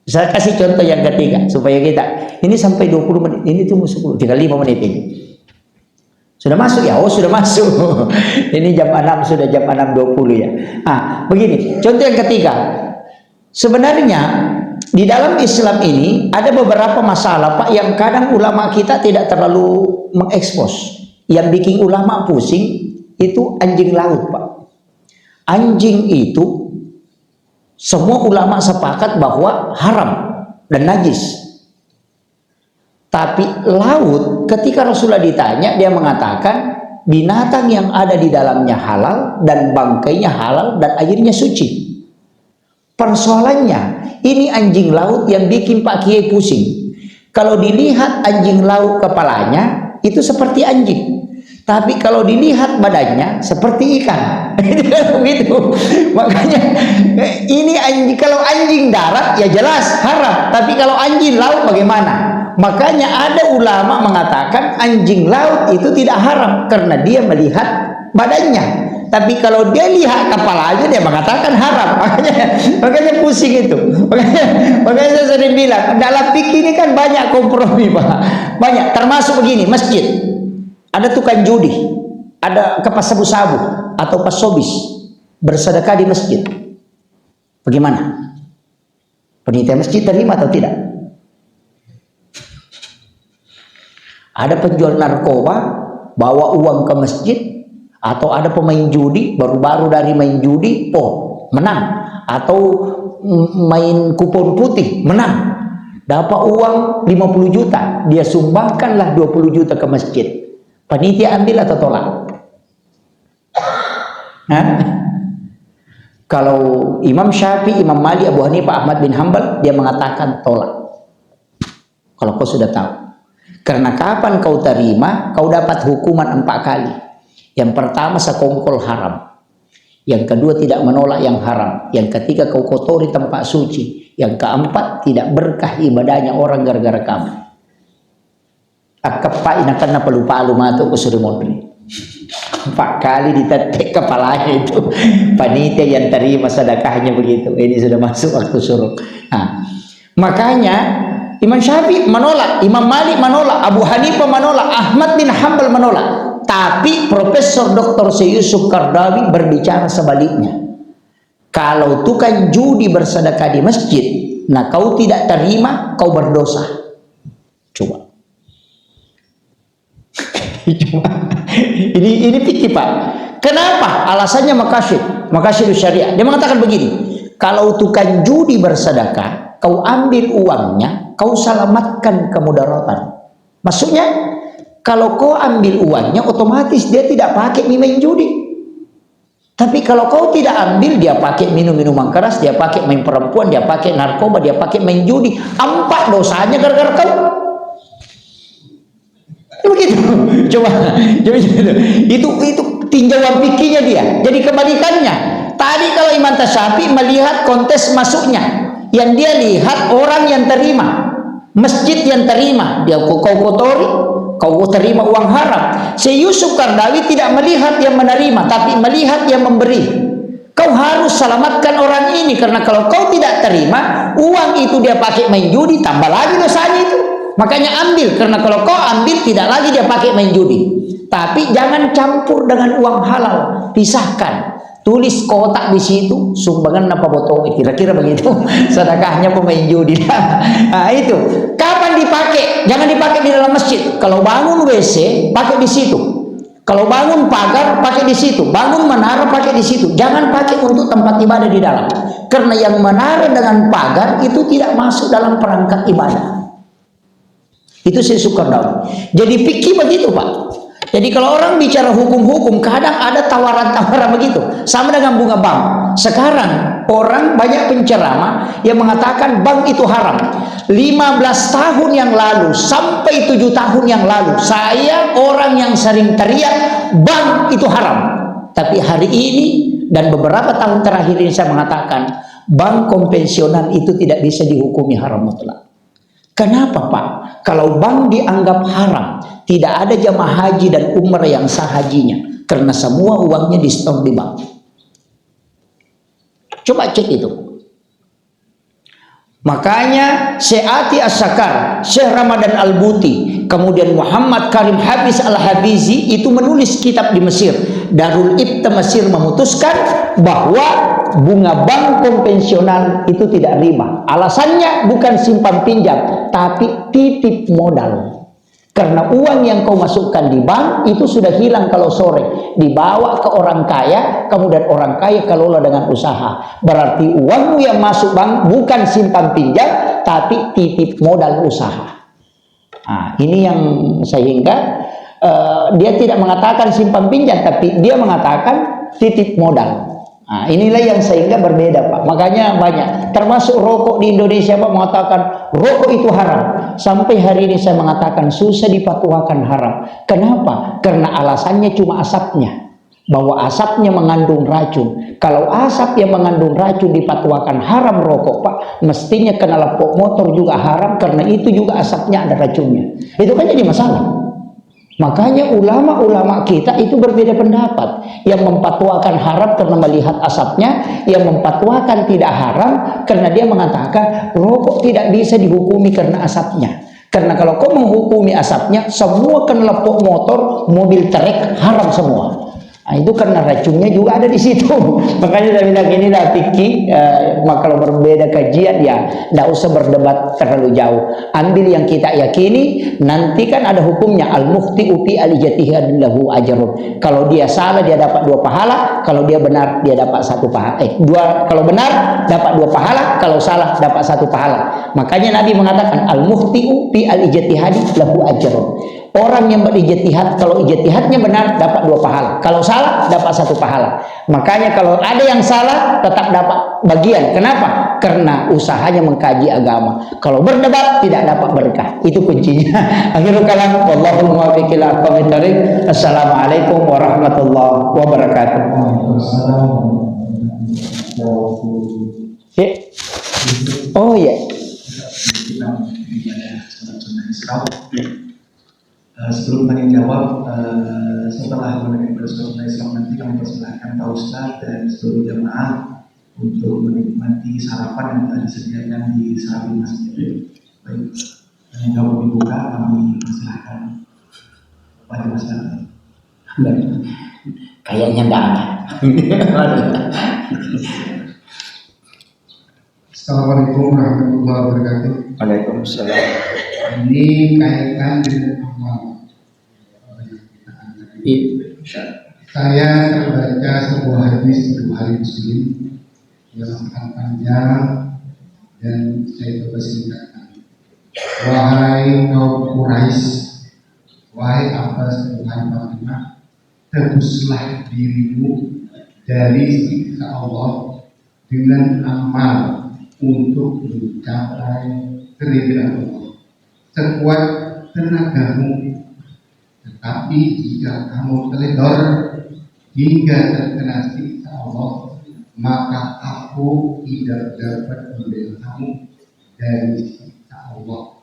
Saya kasih contoh yang ketiga supaya kita. Ini sampai 20 menit. Ini tunggu 10, tinggal 5 menit ini. Sudah masuk ya? Oh, sudah masuk. Ini jam 6, sudah jam 6.20 ya. Begini, contoh yang ketiga. Sebenarnya di dalam Islam ini ada beberapa masalah, Pak, yang kadang ulama kita tidak terlalu mengekspos. Yang bikin ulama pusing itu anjing laut, Pak. Anjing itu semua ulama sepakat bahwa haram dan najis. Tapi laut, ketika Rasulullah ditanya, dia mengatakan binatang yang ada di dalamnya halal dan bangkainya halal dan airnya suci. Persoalannya, ini anjing laut yang bikin Pak Kiai pusing. Kalau dilihat anjing laut kepalanya, itu seperti anjing. Tapi kalau dilihat badannya, seperti ikan. Begitu. Makanya, ini anjing, kalau anjing darat, ya jelas haram. Tapi kalau anjing laut bagaimana? Makanya ada ulama mengatakan anjing laut itu tidak haram. Karena dia melihat badannya. Tapi kalau dia lihat kepalanya, dia mengatakan haram. Makanya pusing itu. Makanya saya sering bilang, dalam fikih ini kan banyak kompromi, Pak. Banyak, termasuk begini, masjid. Ada tukang judi, ada kepas sabu-sabu atau pasobis bersedekah di masjid. Bagaimana? Panitia masjid terima atau tidak? Ada penjual narkoba bawa uang ke masjid, atau ada pemain judi baru-baru dari main judi, menang, atau main kupon putih menang, dapat uang 50 juta, dia sumbangkanlah 20 juta ke masjid. Panitia ambil atau tolak? Kalau Imam Syafi'i, Imam Malik, Abu Hanifah, Ahmad bin Hanbal, dia mengatakan tolak. Kalau kau sudah tahu. Karena kapan kau terima, kau dapat hukuman 4 kali. Yang pertama, sekongkol haram. Yang kedua, tidak menolak yang haram. Yang ketiga, kau kotori tempat suci. Yang keempat, tidak berkah ibadahnya orang gara-gara kamu. Akapai nak kena palu-palu matuk ke suri modri. 4 kali ditetek kepalanya itu. Panitia yang terima sedekahnya begitu. Ini sudah masuk waktu suruk. Makanya Imam Syafi'i menolak, Imam Malik menolak, Abu Hanifah menolak, Ahmad bin Hanbal menolak. Tapi Profesor Dr. Yusuf Qaradawi berbicara sebaliknya. Kalau tukang judi bersedekah di masjid, nah kau tidak terima, kau berdosa. Coba. Ini fikih, Pak. Kenapa? Alasannya makasyid syariah. Dia mengatakan begini, kalau tukang judi bersedekah, kau ambil uangnya, kau selamatkan kemudaratan. Maksudnya, kalau kau ambil uangnya, otomatis dia tidak pakai main judi. Tapi kalau kau tidak ambil, dia pakai minum-minuman keras, dia pakai main perempuan, dia pakai narkoba, dia pakai main judi. 4 dosanya gara-gara kau. Begitu. Coba. Itu tinjauan fikihnya dia. Jadi kebalikannya. Tadi kalau Imam Syafi'i melihat kontes masuknya, yang dia lihat orang yang terima. Masjid yang terima dia kau kotori, kau terima uang haram. Si Yusuf Qaradawi tidak melihat yang menerima, tapi melihat yang memberi. Kau harus selamatkan orang ini, karena kalau kau tidak terima uang itu dia pakai main judi, tambah lagi dosanya itu. Makanya ambil, karena kalau kau ambil tidak lagi dia pakai main judi. Tapi jangan campur dengan uang halal, pisahkan. Tulis kotak di situ, sumbangan apa botol, kira-kira begitu. Sedekahnya pemain judi. Nah, itu. Kapan dipakai? Jangan dipakai di dalam masjid. Kalau bangun WC, pakai di situ. Kalau bangun pagar, pakai di situ. Bangun menara, pakai di situ. Jangan pakai untuk tempat ibadah di dalam. Karena yang menara dengan pagar itu tidak masuk dalam perangkat ibadah. Itu saya suka daun. Jadi fikih begitu, Pak. Jadi kalau orang bicara hukum-hukum, kadang ada tawaran-tawaran begitu. Sama dengan bunga bank. Sekarang orang banyak penceramah yang mengatakan bank itu haram. 15 tahun yang lalu sampai 7 tahun yang lalu, saya orang yang sering teriak bank itu haram. Tapi hari ini dan beberapa tahun terakhir ini saya mengatakan bank konvensional itu tidak bisa dihukumi haram mutlak. Kenapa, Pak? Kalau bank dianggap haram, tidak ada jamaah haji dan umrah yang sah hajinya, karena semua uangnya di store di bank. Coba cek itu. Makanya Syekh Ati As-Sakar, Syekh Ramadan Al-Buti, kemudian Muhammad Karim Hafiz Al-Habizi itu menulis kitab di Mesir. Darul Ibta Mesir memutuskan bahwa bunga bank konvensional itu tidak riba. Alasannya bukan simpan pinjam, tapi titip modal. Karena uang yang kau masukkan di bank itu sudah hilang kalau sore, dibawa ke orang kaya, kemudian orang kaya kelola dengan usaha. Berarti uangmu yang masuk bank bukan simpan pinjam, tapi titip modal usaha. Nah, ini yang sehingga dia tidak mengatakan simpan pinjam, tapi dia mengatakan titip modal. Nah, inilah yang sehingga berbeda, Pak. Makanya banyak, termasuk rokok di Indonesia, Pak, mengatakan rokok itu haram. Sampai hari ini saya mengatakan susah dipatuakan haram. Kenapa? Karena alasannya cuma asapnya, bahwa asapnya mengandung racun. Kalau asap yang mengandung racun dipatuakan haram rokok, Pak, mestinya knalpot motor juga haram, karena itu juga asapnya ada racunnya. Itu kan jadi masalah. Makanya ulama-ulama kita itu berbeda pendapat. Yang mempatuakan haram karena melihat asapnya, yang mempatuakan tidak haram karena dia mengatakan rokok tidak bisa dihukumi karena asapnya. Karena kalau kau menghukumi asapnya, semua knalpot motor, mobil trek haram semua. Nah, itu karena racunnya juga ada di situ. Makanya saya bilang ini dah fikih. Maka kalau berbeda kajian ya tidak usah berdebat terlalu jauh. Ambil yang kita yakini. Nanti kan ada hukumnya al-mukhti'u fi al-ijtihad lahu ajrun. Kalau dia salah dia dapat 2 pahala. Kalau dia benar dia dapat 1 pahala. Kalau benar dapat 2 pahala. Kalau salah dapat 1 pahala. Makanya Nabi mengatakan al-mukhti'u fi al-ijtihad lahu ajrun. Orang yang berijtihad, kalau ijtihadnya benar dapat 2 pahala, kalau salah dapat 1 pahala. Makanya kalau ada yang salah tetap dapat bagian. Kenapa? Karena usahanya mengkaji agama. Kalau berdebat tidak dapat berkah. Itu kuncinya. Akhirul kalam, wallahu muwaffiq ila aqwamit thoriq. Assalamualaikum warahmatullahi wabarakatuh. Oh ya. Sebelum tanya jawab, setelah menikmati Rasulullah SAW nanti kami persilahkan Pak Ustaz dan seluruh jamaah untuk menikmati sarapan yang telah disediakan di samping masjid. Baik, tanya jawab dibuka, kami persilahkan pada Mas Ustaz. Kayaknya enggak ada. Assalamualaikum warahmatullahi wabarakatuh. Waalaikumsalam. Ini kaitan dengan amal. Saya terbaca sebuah hadis dari Bukhari Muslim yang sangat panjang dan saya coba singkatkan. Wahai kaum Quraisy, wahai Abbas, wahai Fatimah, tebuslah dirimu dari siksa Allah dengan amal untuk mencapai keridhaan Allah sekuat tenagamu. Tetapi jika kamu teledor hingga terkena siksa Allah, maka aku tidak dapat membela kamu dari siksa Allah.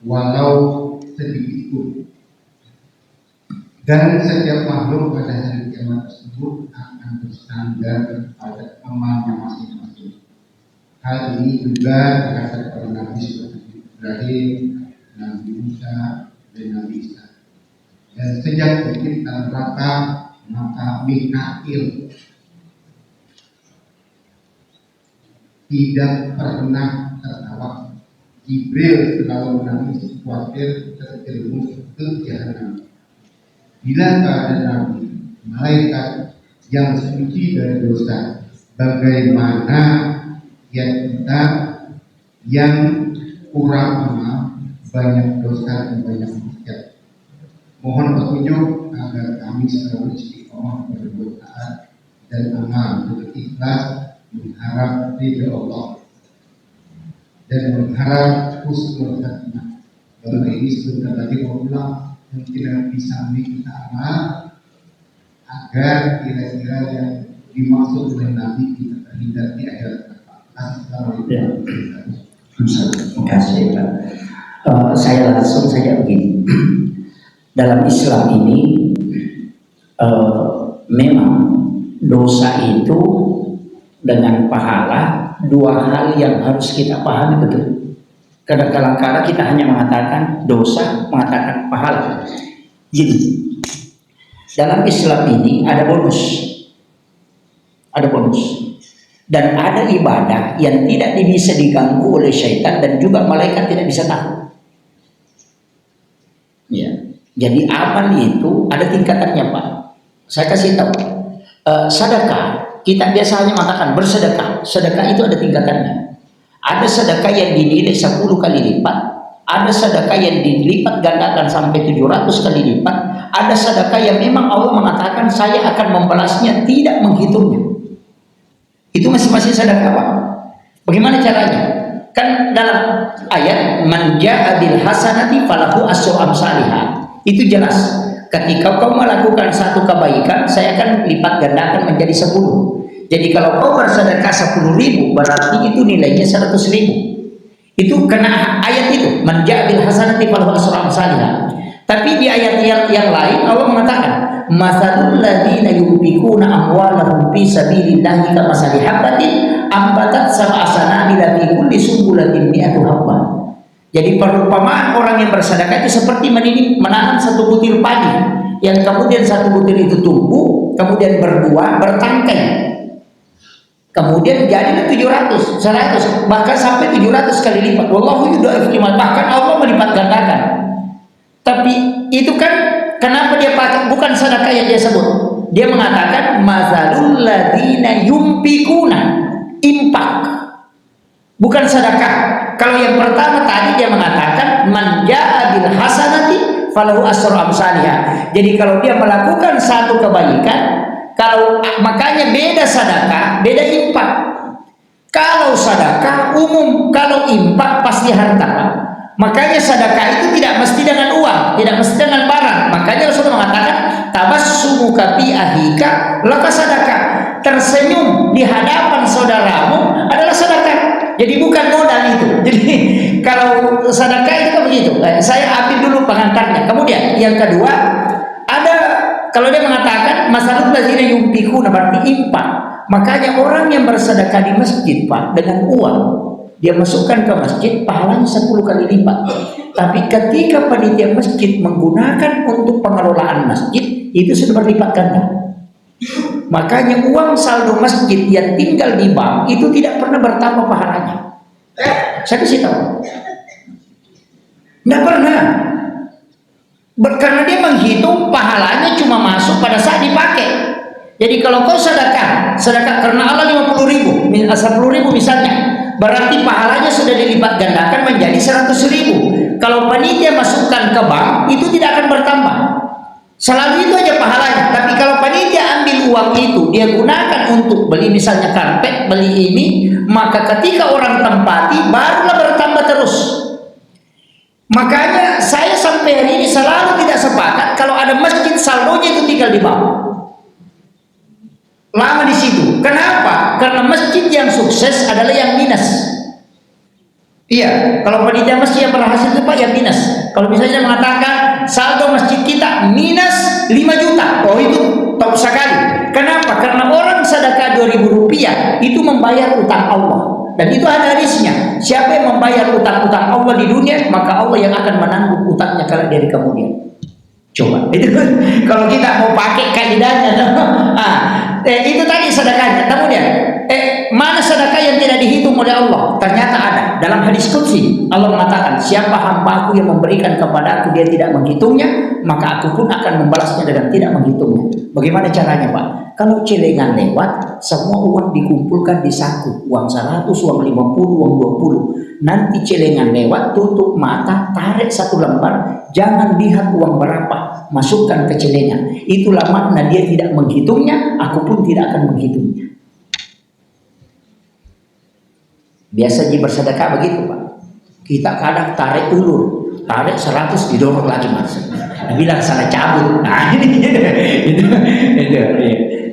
walau sedikit pun. Dan setiap makhluk pada hari kiamat tersebut akan bersandar pada amalnya masing-masing. Hal ini juga terkait para nabi seperti Ibrahim, Nabi Musa, dan Nabi Isa. Dan sejak penciptaan neraka, maka Mikail tidak pernah tertawa. Jibril selalu menangis khawatir terjerumus ke jahanam. Bila ada nabi, malaikat yang suci dari dosa, bagaimana kita yang kurang amal, banyak dosa dan banyak maksiat. Mohon petunjuk agar kami selalu istiqomah berbuat taat dan amal dengan ikhlas, mengharap ridha Allah dan mengharap husnul khatimah. Kalau ini sebentar lagi mau pulang, mungkin bisa kita amal agar kira-kira yang dimaksud oleh Nabi kita terhindar di akhirat. Terima kasih Pak. Saya langsung saja begini. Dalam Islam ini memang dosa itu dengan pahala dua hal yang harus kita pahami betul. Kadang-kadang kita hanya mengatakan dosa, mengatakan pahala. Jadi dalam Islam ini ada bonus, dan ada ibadah yang tidak bisa diganggu oleh syaitan dan juga malaikat tidak bisa tahu. Ya, jadi amal itu ada tingkatannya Pak. Saya kasih tahu. Sedekah, kita biasanya mengatakan bersedekah. Sedekah itu ada tingkatannya. Ada sedekah yang dinilai 10 kali lipat, ada sedekah yang dilipat gandakan sampai 700 kali lipat, ada sedekah yang memang Allah mengatakan saya akan membalasnya tidak menghitungnya. Itu masing-masing sedekah Pak. Bagaimana caranya? Kan dalam ayat man jaa bil hasanati falahu asyru amsalihha. Itu jelas. Ketika kau melakukan satu kebaikan, saya akan lipat gandakan menjadi 10. Jadi kalau kau bersedekah 10.000, berarti itu nilainya 100.000. Itu kena ayat itu, man jaa bil hasanati falahu asyru amsalihha. Tapi di ayat yang lain Allah mengatakan masalul ladzina yunfikuna amwalahum fi sabilillahi kamasali habbatin ambatat sab'a sanabila fi kulli sumbulatin mi'atu habbah. Jadi perumpamaan orang yang bersedekah itu seperti menanam satu butir padi yang kemudian satu butir itu tumbuh, kemudian berbuah, bertangkai. Kemudian jadilah 700, 100, bahkan sampai 700 kali lipat. Wallahu yudha'if liman, bahkan Allah melipat gandakan. Tapi itu kan kenapa dia pakai bukan sedekah yang dia sebut? Dia mengatakan mazalul ladzina yunfikuna, infak. Bukan sedekah. Kalau yang pertama tadi dia mengatakan man jaa bil hasanati falahu asyru amsalihha. Jadi kalau dia melakukan satu kebaikan, kalau makanya beda sedekah, beda infak. Kalau sedekah umum, kalau infak pasti harta. Makanya sedekah itu tidak mesti dengan uang, tidak mesti dengan barang. Makanya Rasulullah mengatakan tabassumuka fi ahika laka sedekah. Tersenyum di hadapan saudaramu adalah sedekah. Jadi bukan modal itu. Jadi kalau sedekah itu begitu. Saya ambil dulu pengantarnya. Kemudian yang kedua ada kalau dia mengatakan masalul ladzina yunfikuna berarti infak. Makanya orang yang bersedekah di masjid Pak dengan uang dia masukkan ke masjid pahalanya 10 kali lipat. Tapi ketika panitia masjid menggunakan untuk pengelolaan masjid itu sudah berlipat ganda. Makanya uang saldo masjid yang tinggal di bank itu tidak pernah bertambah pahalanya. Saya kasih tahu. Tidak pernah. Karena dia menghitung pahalanya cuma masuk pada saat dipakai. Jadi kalau kau sedekah karena Allah 50.000, 10.000 misalnya, berarti pahalanya sudah dilipat gandakan menjadi 100.000. Kalau panitia masukkan ke bank itu tidak akan bertambah. Selalu itu aja pahalanya. Tapi kalau panitia ambil uang itu dia gunakan untuk beli misalnya karpet, beli ini, maka ketika orang tempati barulah bertambah terus. Makanya saya sampai hari ini selalu tidak sepakat kalau ada masjid saldonya itu tinggal di bawah. Lama di situ. Kenapa? Karena masjid yang sukses adalah yang minus. Iya, kalau panitia masjid yang berhasil itu Pak yang minus. Kalau misalnya mengatakan saldo masjid kita minus 5 juta, oh itu top sekali. Kenapa? Karena orang sedekah 2.000 rupiah itu membayar utang Allah. Dan itu ada hadisnya. Siapa yang membayar utang-utang Allah di dunia, maka Allah yang akan menanggung utangnya kalau dari kemudian. Coba itu kalau kita mau pakai kaidahnya, itu tadi sedekahnya. Kemudian mana sedekah yang tidak dihitung oleh Allah? Ternyata ada dalam hadis qudsi. Allah mengatakan, siapa hamba-Ku yang memberikan kepada-Ku dia tidak menghitungnya, maka Aku pun akan membalasnya dengan tidak menghitungnya. Bagaimana caranya, Pak? Kalau celengan lewat, semua uang dikumpulkan di saku, uang 100, uang 50, uang 20. Nanti celengan lewat, tutup mata, tarik satu lembar, jangan lihat uang berapa, masukkan ke celengan. Itulah makna dia tidak menghitungnya, Aku pun tidak akan menghitungnya. Biasa di bersedekah begitu, Pak. Kita kadang tarik ulur, tarik 100 didorong lagi masuk. Bilang salah cabut. Nah, itu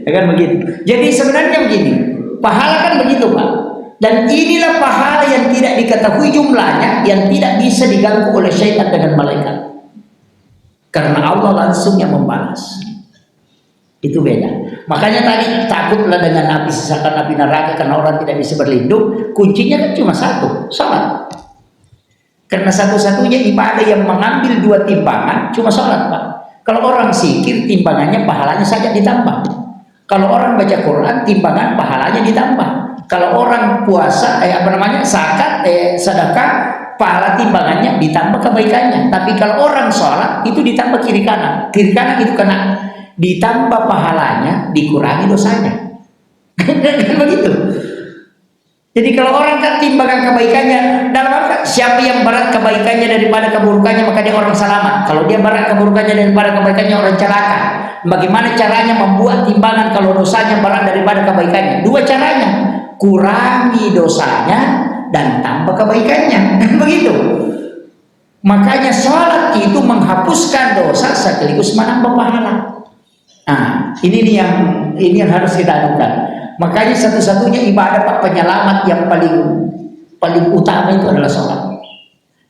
ya kan begitu. Jadi sebenarnya begini, pahala kan begitu, Pak. Dan inilah pahala yang tidak diketahui jumlahnya, yang tidak bisa diganggu oleh syaitan dengan malaikat. Karena Allah langsung yang membalas. Itu beda. Makanya tadi takutlah dengan api sisakan api neraka, karena orang tidak bisa berlindung. Kuncinya kan cuma satu, salat. Karena satu-satunya ibadah yang mengambil 2 timbangan cuma salat, Pak. Kalau orang zikir, timbangannya pahalanya saja ditambah. Kalau orang baca Quran, timbangan pahalanya ditambah. Kalau orang puasa, zakat, sedekah, pahala timbangannya ditambah kebaikannya. Tapi kalau orang sholat itu ditambah kiri kanan. Kiri kanan itu kena ditambah pahalanya, dikurangi dosanya. Begitu. Jadi kalau orang kan timbangan kebaikannya, dalam arti siapa yang berat kebaikannya daripada keburukannya, maka dia orang selamat. Kalau dia berat keburukannya daripada kebaikannya, orang celaka. Bagaimana caranya membuat timbangan kalau dosanya berat daripada kebaikannya? 2 caranya. Kurangi dosanya dan tambah kebaikannya. Begitu. Makanya sholat itu menghapuskan dosa sekaligus menambah pahala. Nah, ini yang harus kita lakukan. Makanya satu-satunya ibadah, Pak, penyelamat yang paling utama itu adalah sholat.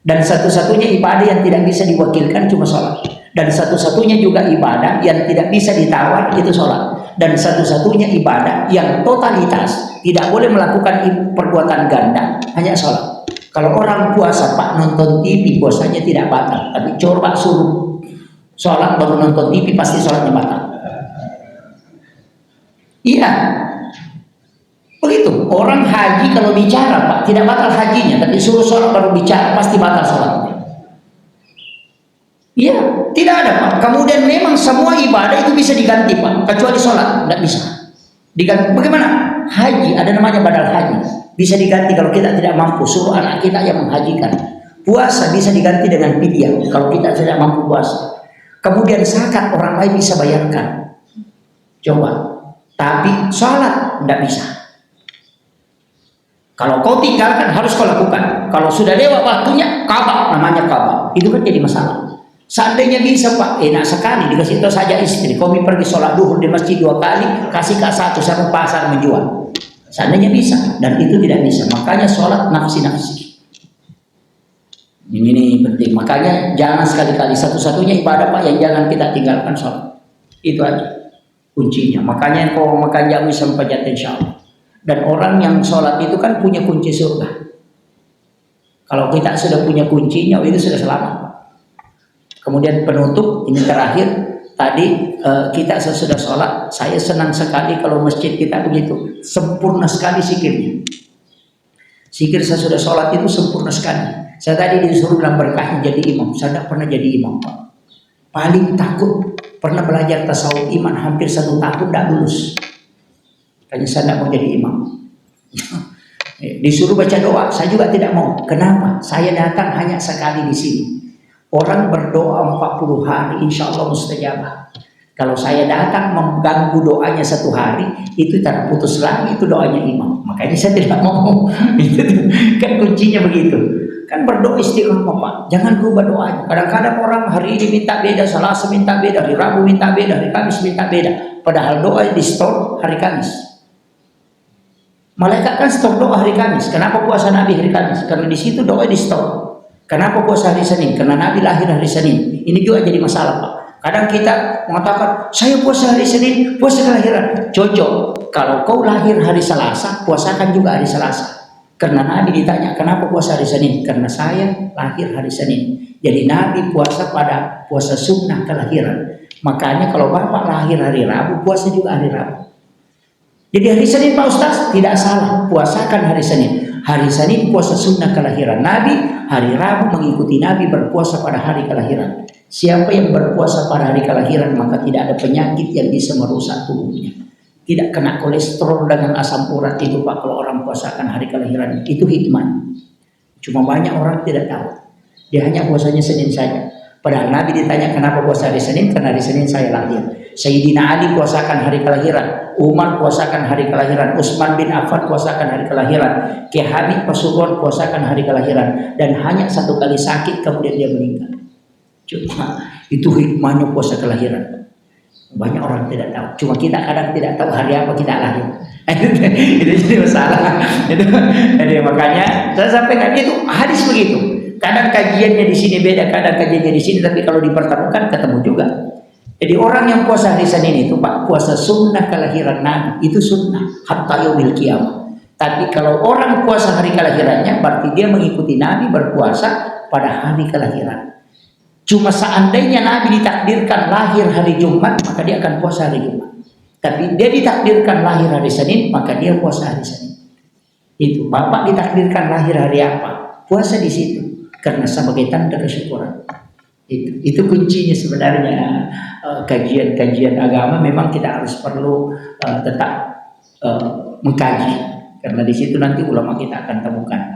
Dan satu-satunya ibadah yang tidak bisa diwakilkan cuma sholat. Dan satu-satunya juga ibadah yang tidak bisa ditawar itu sholat. Dan satu-satunya ibadah yang totalitas tidak boleh melakukan perbuatan ganda, hanya sholat. Kalau orang puasa, Pak, nonton TV puasanya tidak batal. Tapi coba suruh sholat baru nonton TV, pasti sholatnya batal. Iya, begitu. Orang haji kalau bicara, Pak, tidak batal hajinya, tapi suruh sholat baru bicara pasti batal sholatnya. Iya, tidak ada, Pak. Kemudian memang semua ibadah itu bisa diganti, Pak, kecuali sholat tidak bisa diganti. Bagaimana? Haji ada namanya badal haji, bisa diganti kalau kita tidak mampu, suruh anak kita yang menghajikan. Puasa bisa diganti dengan fidyah kalau kita tidak mampu puasa. Kemudian zakat orang lain bisa bayarkan, coba. Tapi sholat tidak bisa. Kalau kau tinggalkan harus kau lakukan. Kalau sudah lewat waktunya, qada, namanya qada. Itu kan jadi masalah. Seandainya bisa, Pak, enak sekali dikasih tahu saja istri, kami pergi sholat duhur di masjid 2 kali, kasih ke 1 sama pasar menjual. Seandainya bisa, dan itu tidak bisa. Makanya sholat nafsi-nafsi. Ini penting. Makanya jangan sekali-kali, satu-satunya ibadah, Pak, yang jangan kita tinggalkan sholat. Itu aja kuncinya. Makanya kau makan jamu sampai jatuh insyaallah. Dan orang yang sholat itu kan punya kunci surga. Kalau kita sudah punya kuncinya, itu sudah selamat. Kemudian penutup, ini terakhir. Tadi kita sesudah sholat, saya senang sekali kalau masjid kita begitu, sempurna sekali zikirnya. Zikir sesudah sholat itu sempurna sekali. Saya tadi disuruh dalam berkahnya jadi imam. Saya tidak pernah jadi imam, Pak. Paling takut, pernah belajar tasawuf iman hampir 1 tahun tidak lulus. Kayaknya saya tidak mau jadi imam. Disuruh baca doa, saya juga tidak mau. Kenapa? Saya datang hanya sekali di sini. Orang berdoa 40 hari, insya Allah mustajabah. Kalau saya datang mengganggu doanya 1 hari, itu terputus lagi itu doanya imam. Makanya saya tidak mau. Kan kuncinya begitu. Kan berdoa istiqomah, Pak. Jangan berubah doanya. Kadang-kadang orang hari ini minta beda, Selasa minta beda, hari Rabu minta beda, hari Kamis minta beda. Padahal doa di store hari Kamis. Malaikat kan stok doa hari Kamis. Kenapa puasa Nabi hari Kamis? Karena di situ doa di store. Kenapa puasa hari Senin? Karena Nabi lahir hari Senin. Ini juga jadi masalah, Pak. Kadang kita mengatakan, saya puasa hari Senin, puasa kelahiran. Cocok. Kalau kau lahir hari Selasa, puasakan juga hari Selasa. Karena Nabi ditanya, kenapa puasa hari Senin? Karena saya lahir hari Senin. Jadi Nabi puasa pada puasa sunnah kelahiran. Makanya kalau Bapak lahir hari Rabu, puasa juga hari Rabu. Jadi hari Senin Pak Ustaz, tidak salah, puasakan hari Senin. Hari Senin puasa sunnah kelahiran Nabi, hari Rabu mengikuti Nabi berpuasa pada hari kelahiran. Siapa yang berpuasa pada hari kelahiran maka tidak ada penyakit yang bisa merusak tubuhnya. Tidak kena kolesterol dengan asam urat itu Pak kalau orang puasakan hari kelahiran. Itu hikmah. Cuma banyak orang tidak tahu. Dia hanya puasanya Senin saja. Padahal Nabi ditanya kenapa puasa hari Senin? Karena hari Senin saya lahir. Sayyidina Ali puasakan hari kelahiran, Umar puasasakan hari kelahiran, Utsman bin Affan puasakan hari kelahiran, Ki Hamid Pasuruan puasakan hari kelahiran, dan hanya satu kali sakit kemudian dia meninggal. Cuma itu hikmahnya puasa kelahiran. Banyak orang tidak tahu. Cuma kita kadang tidak tahu hari apa kita lahir. Itu jadi masalah. Jadi makanya saya sampaikan itu hadis begitu. Kadang kajiannya di sini beda, kadang kajiannya di sini, tapi kalau dipertemukan ketemu juga. Jadi orang yang puasa hari Senin itu Pak, puasa sunnah kelahiran Nabi, itu sunnah hatta yaumil qiyamah. Tapi kalau orang puasa hari kelahirannya, berarti dia mengikuti Nabi berpuasa pada hari kelahiran. Cuma seandainya Nabi ditakdirkan lahir hari Jumat, maka dia akan puasa hari Jumat. Tapi dia ditakdirkan lahir hari Senin, maka dia puasa hari Senin. Itu Bapak ditakdirkan lahir hari apa? Puasa di situ, karena sebagai tanda kesyukuran. Itu kuncinya sebenarnya. Kajian-kajian agama memang kita harus perlu tetap mengkaji, karena di situ nanti ulama kita akan temukan.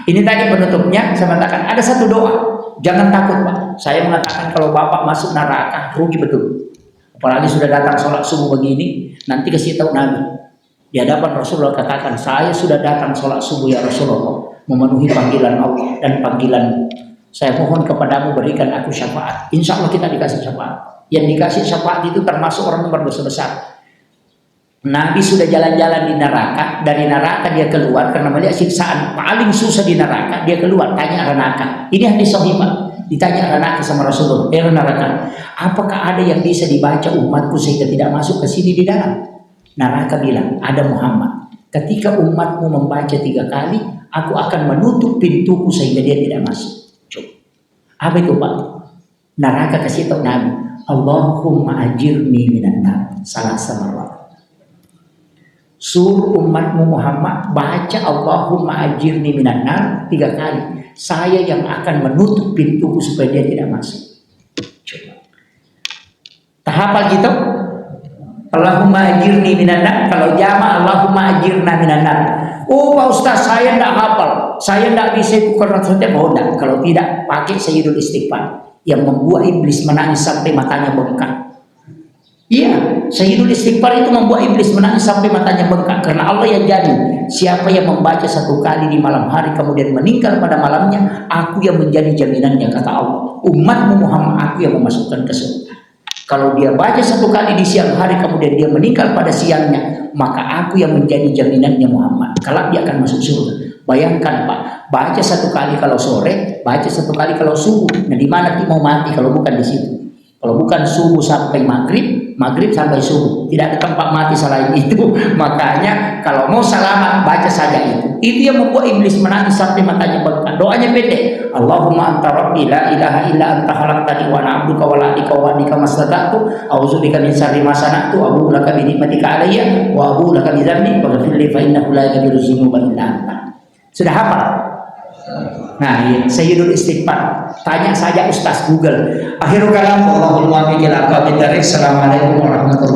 Ini tadi penutupnya saya mengatakan ada satu doa, jangan takut Pak. Saya mengatakan kalau Bapak masuk neraka rugi betul. Apalagi sudah datang sholat subuh begini, nanti kasih tahu Nabi di hadapan Rasulullah, katakan saya sudah datang sholat subuh ya Rasulullah, memenuhi panggilan Allah dan panggilan. Saya mohon kepadamu berikan aku syafaat. Insya Allah kita dikasih syafaat. Yang dikasih syafaat itu termasuk orang yang berdosa besar. Nabi sudah jalan-jalan di neraka. Dari neraka dia keluar karena melihat siksaan paling susah di neraka. Dia keluar, tanya neraka. Ini hadis sahih Pak. Ditanya neraka sama Rasulullah, neraka, apakah ada yang bisa dibaca umatku sehingga tidak masuk ke sini di dalam? Neraka bilang, ada Muhammad. Ketika umatmu membaca 3 kali, aku akan menutup pintuku sehingga dia tidak masuk. Apa itu Pak? Neraka kasih tahu Nabi, Allahumma ajirni minan nar. Salah sama. Suruh umatmu Muhammad baca Allahumma ajirni minan nar 3 kali. Saya yang akan menutup pintuku supaya dia tidak masuk. Coba. Tahap gitu. Allahumma ajirni minan nar. Kalau jama Allahumma ajirna minan nar. Oh Pak Ustaz, saya tidak hafal, saya tidak bisa itu karena setiap honda. Kalau tidak, pakai Sayyidul Istighfar yang membuat iblis menangis sampai matanya bengkak. Iya, Sayyidul Istighfar itu membuat iblis menangis sampai matanya bengkak. Karena Allah yang jamin, siapa yang membaca 1 kali di malam hari kemudian meninggal pada malamnya, aku yang menjadi jaminannya, kata Allah. Umatmu Muhammad aku yang memasukkan ke surga. Kalau dia baca 1 kali di siang hari kemudian dia meninggal pada siangnya, maka aku yang menjadi jaminannya Muhammad. Kalau dia akan masuk surga. Bayangkan Pak, baca 1 kali kalau sore, baca 1 kali kalau subuh. Nah di mana mau mati kalau bukan di situ? Kalau bukan subuh sampai maghrib, maghrib sampai subuh, tidak ada tempat mati selain itu. Makanya kalau mau selamat baca saja itu. Itu yang membuat iblis menangis sampai matanya bengkak. Doanya pendek. Allahumma anta rabbi la ilaha illa anta khalaqtani wa ana abduka wa la ilaha wa bika mastata'tu a'udzubika min syarri ma sana'tu wa a'udzu laka bi ni'matika alayya wa a'udzu laka bi dzambi faghfir li fa innahu la yaghfiru dzunuba illa anta. Sudah hafal? Nah, ya, Sayyidul Istighfar. Tanya saja Ustaz Google. Akhirul kalam, Allahul muwaffiq ila aqwamit thariq. Assalamualaikum warahmatullahi wabarakatuh.